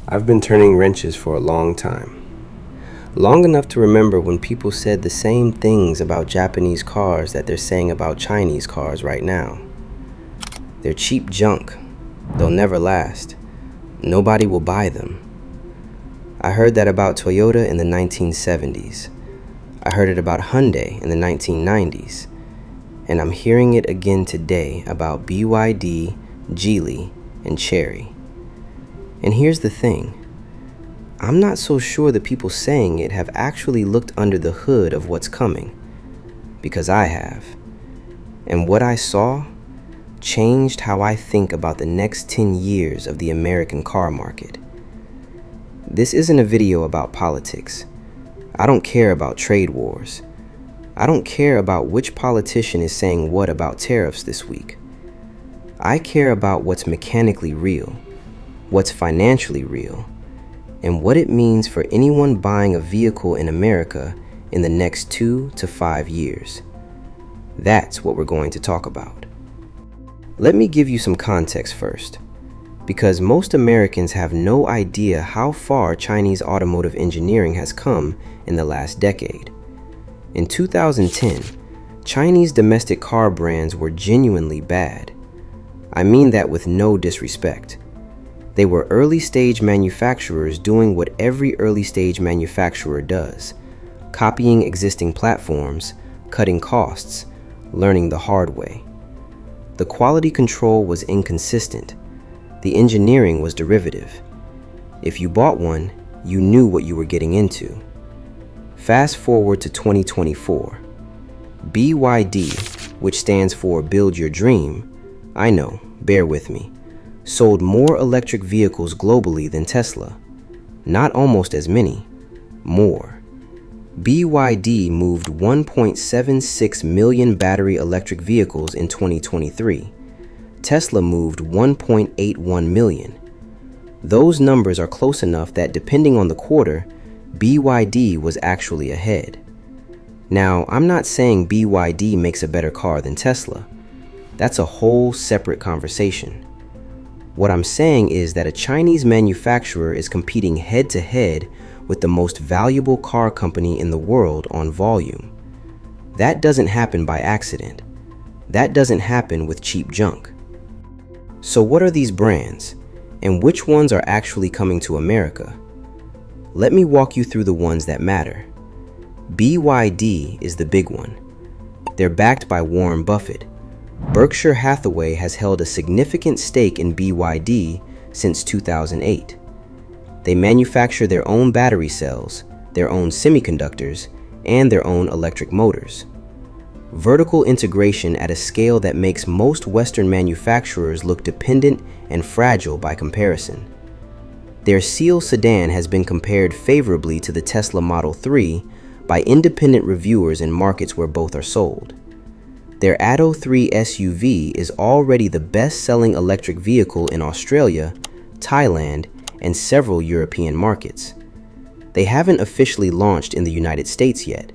I've been turning wrenches for a long time. Long enough to remember when people said the same things about Japanese cars that they're saying about Chinese cars right now. They're cheap junk. They'll never last. Nobody will buy them. I heard that about Toyota in the 1970s. I heard it about Hyundai in the 1990s. And I'm hearing it again today about BYD, Geely, and Chery. And here's the thing. I'm not so sure the people saying it have actually looked under the hood of what's coming, because I have. And what I saw changed how I think about the next 10 years of the American car market. This isn't a video about politics. I don't care about trade wars. I don't care about which politician is saying what about tariffs this week. I care about what's mechanically real, what's financially real, and what it means for anyone buying a vehicle in America in the next 2 to 5 years. That's what we're going to talk about. Let me give you some context first, because most Americans have no idea how far Chinese automotive engineering has come in the last decade. In 2010, Chinese domestic car brands were genuinely bad. I mean that with no disrespect. They were early-stage manufacturers doing what every early-stage manufacturer does, copying existing platforms, cutting costs, learning the hard way. The quality control was inconsistent. The engineering was derivative. If you bought one, you knew what you were getting into. Fast forward to 2024. BYD, which stands for Build Your Dream, I know, bear with me, sold more electric vehicles globally than Tesla. Not almost as many, more. BYD moved 1.76 million battery electric vehicles in 2023. Tesla moved 1.81 million. Those numbers are close enough that depending on the quarter, BYD was actually ahead. Now, I'm not saying BYD makes a better car than Tesla. That's a whole separate conversation. What I'm saying is that a Chinese manufacturer is competing head-to-head with the most valuable car company in the world on volume. That doesn't happen by accident. That doesn't happen with cheap junk. So what are these brands, and which ones are actually coming to America? Let me walk you through the ones that matter. BYD is the big one. They're backed by Warren Buffett. Berkshire Hathaway has held a significant stake in BYD since 2008. They manufacture their own battery cells, their own semiconductors, and their own electric motors. Vertical integration at a scale that makes most Western manufacturers look dependent and fragile by comparison. Their Seal sedan has been compared favorably to the Tesla Model 3 by independent reviewers in markets where both are sold. Their Atto 3 SUV is already the best-selling electric vehicle in Australia, Thailand, and several European markets. They haven't officially launched in the United States yet.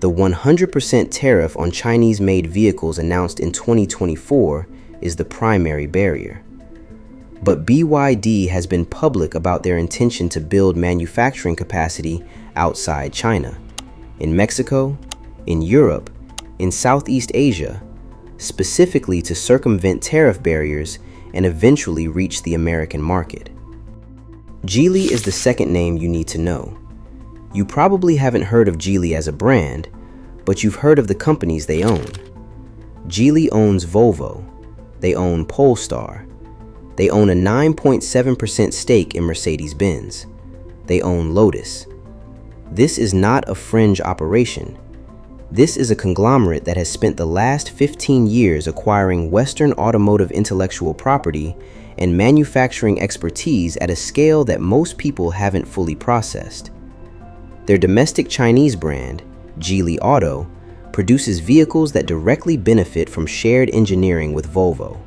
The 100% tariff on Chinese-made vehicles announced in 2024 is the primary barrier. But BYD has been public about their intention to build manufacturing capacity outside China, in Mexico, in Europe, in Southeast Asia, specifically to circumvent tariff barriers and eventually reach the American market. Geely is the second name you need to know. You probably haven't heard of Geely as a brand, but you've heard of the companies they own. Geely owns Volvo. They own Polestar. They own a 9.7% stake in Mercedes-Benz. They own Lotus. This is not a fringe operation. This is a conglomerate that has spent the last 15 years acquiring Western automotive intellectual property and manufacturing expertise at a scale that most people haven't fully processed. Their domestic Chinese brand, Geely Auto, produces vehicles that directly benefit from shared engineering with Volvo.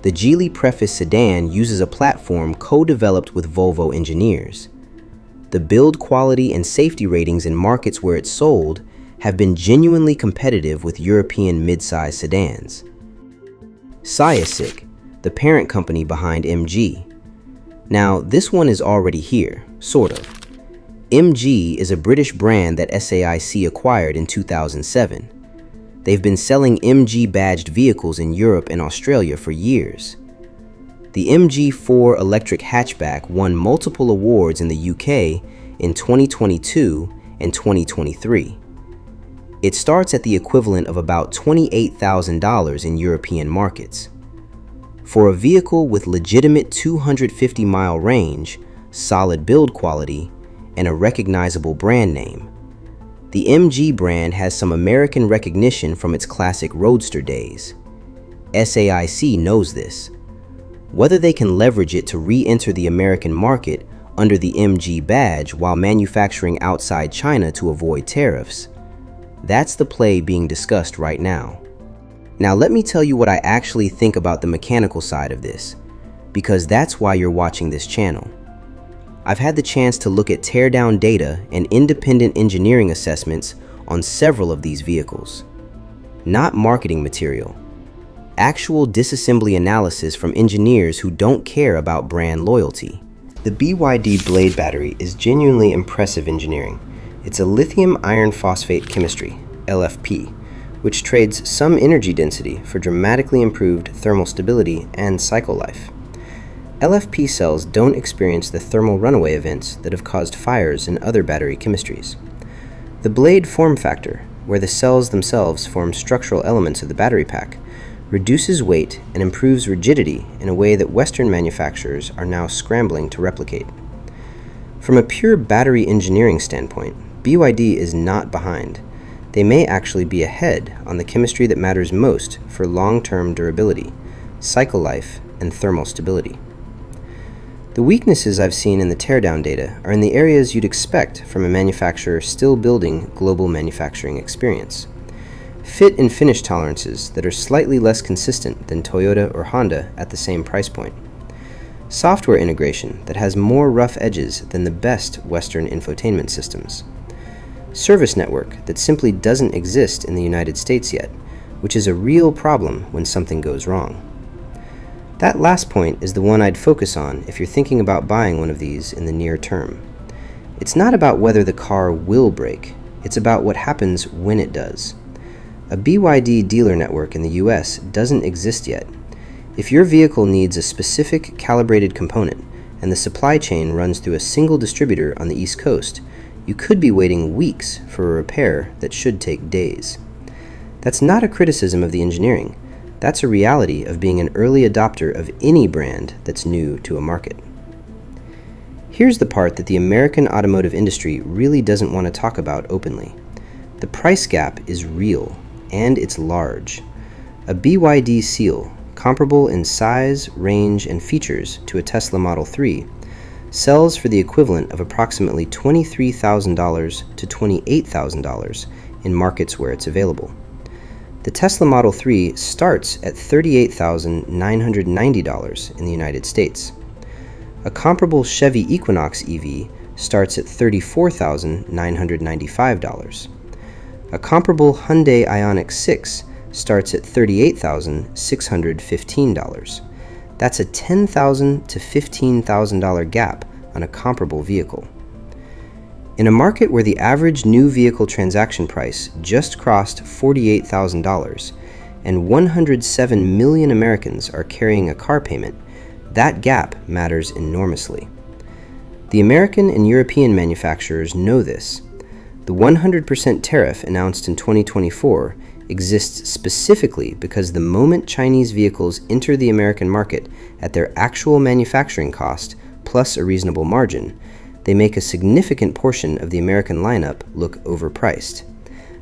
The Geely Preface sedan uses a platform co-developed with Volvo engineers. The build quality and safety ratings in markets where it's sold have been genuinely competitive with European mid-size sedans. Sayasik, the parent company behind MG. Now, this one is already here, sort of. MG is a British brand that SAIC acquired in 2007. They've been selling MG-badged vehicles in Europe and Australia for years. The MG4 electric hatchback won multiple awards in the UK in 2022 and 2023. It starts at the equivalent of about $28,000 in European markets. For a vehicle with legitimate 250-mile range, solid build quality, and a recognizable brand name, the MG brand has some American recognition from its classic roadster days. SAIC knows this. Whether they can leverage it to re-enter the American market under the MG badge while manufacturing outside China to avoid tariffs, that's the play being discussed right now. Now let me tell you what I actually think about the mechanical side of this, because that's why you're watching this channel. I've had the chance to look at teardown data and independent engineering assessments on several of these vehicles. Not marketing material. Actual disassembly analysis from engineers who don't care about brand loyalty. The BYD Blade battery is genuinely impressive engineering. It's a lithium iron phosphate chemistry, LFP, which trades some energy density for dramatically improved thermal stability and cycle life. LFP cells don't experience the thermal runaway events that have caused fires in other battery chemistries. The Blade form factor, where the cells themselves form structural elements of the battery pack, reduces weight and improves rigidity in a way that Western manufacturers are now scrambling to replicate. From a pure battery engineering standpoint, BYD is not behind. They may actually be ahead on the chemistry that matters most for long-term durability, cycle life, and thermal stability. The weaknesses I've seen in the teardown data are in the areas you'd expect from a manufacturer still building global manufacturing experience. Fit and finish tolerances that are slightly less consistent than Toyota or Honda at the same price point. Software integration that has more rough edges than the best Western infotainment systems. Service network that simply doesn't exist in the United States yet, which is a real problem when something goes wrong. That last point is the one I'd focus on if you're thinking about buying one of these in the near term. It's not about whether the car will break, it's about what happens when it does. A BYD dealer network in the US doesn't exist yet. If your vehicle needs a specific calibrated component and the supply chain runs through a single distributor on the East Coast, you could be waiting weeks for a repair that should take days. That's not a criticism of the engineering. That's a reality of being an early adopter of any brand that's new to a market. Here's the part that the American automotive industry really doesn't want to talk about openly. The price gap is real, and it's large. A BYD Seal, comparable in size, range, and features to a Tesla Model 3, sells for the equivalent of approximately $23,000 to $28,000 in markets where it's available. The Tesla Model 3 starts at $38,990 in the United States. A comparable Chevy Equinox EV starts at $34,995. A comparable Hyundai Ioniq 6 starts at $38,615. That's a $10,000 to $15,000 gap on a comparable vehicle. In a market where the average new vehicle transaction price just crossed $48,000 and 107 million Americans are carrying a car payment, that gap matters enormously. The American and European manufacturers know this. The 100% tariff announced in 2024 exists specifically because the moment Chinese vehicles enter the American market at their actual manufacturing cost plus a reasonable margin, they make a significant portion of the American lineup look overpriced.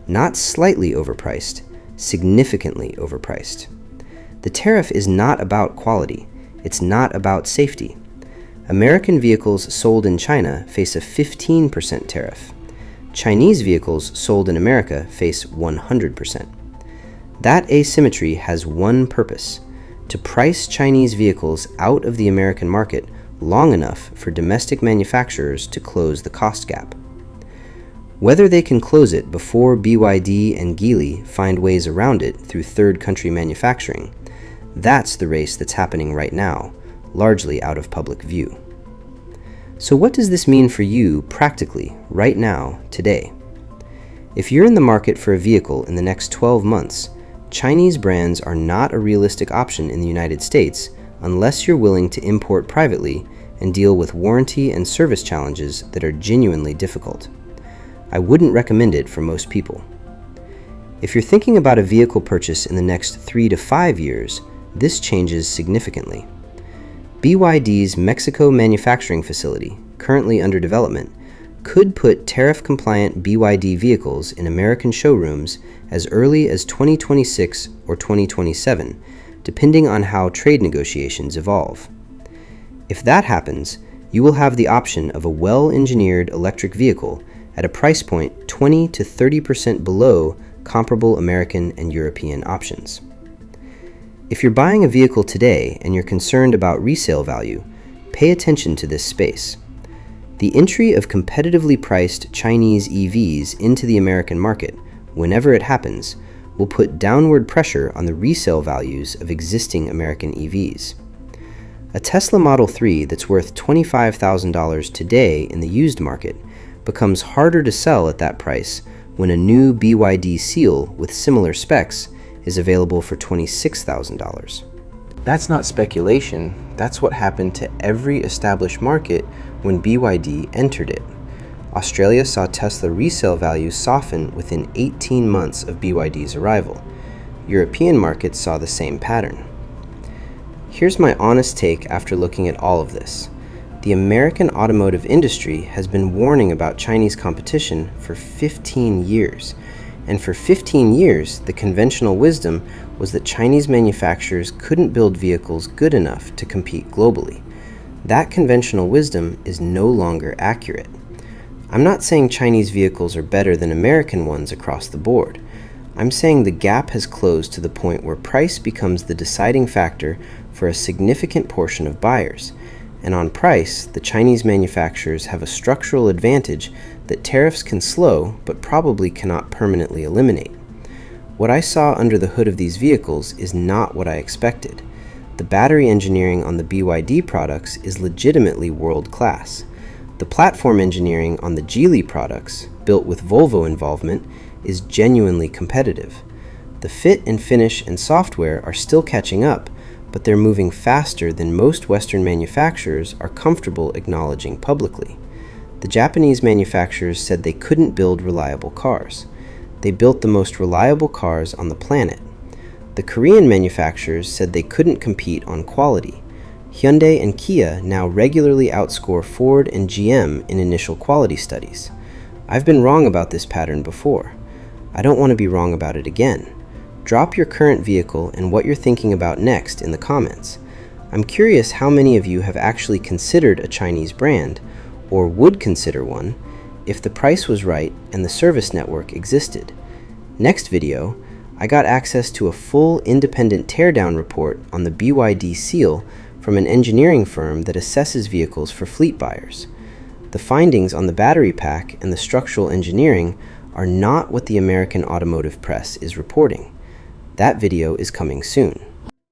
Not slightly overpriced, significantly overpriced. The tariff is not about quality. It's not about safety. American vehicles sold in China face a 15% tariff. Chinese vehicles sold in America face 100%. That asymmetry has one purpose: to price Chinese vehicles out of the American market long enough for domestic manufacturers to close the cost gap. Whether they can close it before BYD and Geely find ways around it through third country manufacturing, that's the race that's happening right now, largely out of public view. So what does this mean for you practically, right now, today? If you're in the market for a vehicle in the next 12 months, Chinese brands are not a realistic option in the United States unless you're willing to import privately and deal with warranty and service challenges that are genuinely difficult. I wouldn't recommend it for most people. If you're thinking about a vehicle purchase in the next 3 to 5 years, this changes significantly. BYD's Mexico manufacturing facility, currently under development, could put tariff-compliant BYD vehicles in American showrooms as early as 2026 or 2027, depending on how trade negotiations evolve. If that happens, you will have the option of a well-engineered electric vehicle at a price point 20 to 30% below comparable American and European options. If you're buying a vehicle today and you're concerned about resale value, pay attention to this space. The entry of competitively priced Chinese EVs into the American market, whenever it happens, will put downward pressure on the resale values of existing American EVs. A Tesla Model 3 that's worth $25,000 today in the used market becomes harder to sell at that price when a new BYD Seal with similar specs is available for $26,000. That's not speculation, that's what happened to every established market when BYD entered it. Australia saw Tesla resale values soften within 18 months of BYD's arrival. European markets saw the same pattern. Here's my honest take after looking at all of this. The American automotive industry has been warning about Chinese competition for 15 years. And for 15 years, the conventional wisdom was that Chinese manufacturers couldn't build vehicles good enough to compete globally. That conventional wisdom is no longer accurate. I'm not saying Chinese vehicles are better than American ones across the board. I'm saying the gap has closed to the point where price becomes the deciding factor for a significant portion of buyers. And on price, the Chinese manufacturers have a structural advantage that tariffs can slow but probably cannot permanently eliminate. What I saw under the hood of these vehicles is not what I expected. The battery engineering on the BYD products is legitimately world-class. The platform engineering on the Geely products, built with Volvo involvement, is genuinely competitive. The fit and finish and software are still catching up, but they're moving faster than most Western manufacturers are comfortable acknowledging publicly. The Japanese manufacturers said they couldn't build reliable cars. They built the most reliable cars on the planet. The Korean manufacturers said they couldn't compete on quality. Hyundai and Kia now regularly outscore Ford and GM in initial quality studies. I've been wrong about this pattern before. I don't want to be wrong about it again. Drop your current vehicle and what you're thinking about next in the comments. I'm curious how many of you have actually considered a Chinese brand, or would consider one, if the price was right and the service network existed. Next video, I got access to a full independent teardown report on the BYD Seal from an engineering firm that assesses vehicles for fleet buyers. The findings on the battery pack and the structural engineering are not what the American automotive press is reporting. That video is coming soon.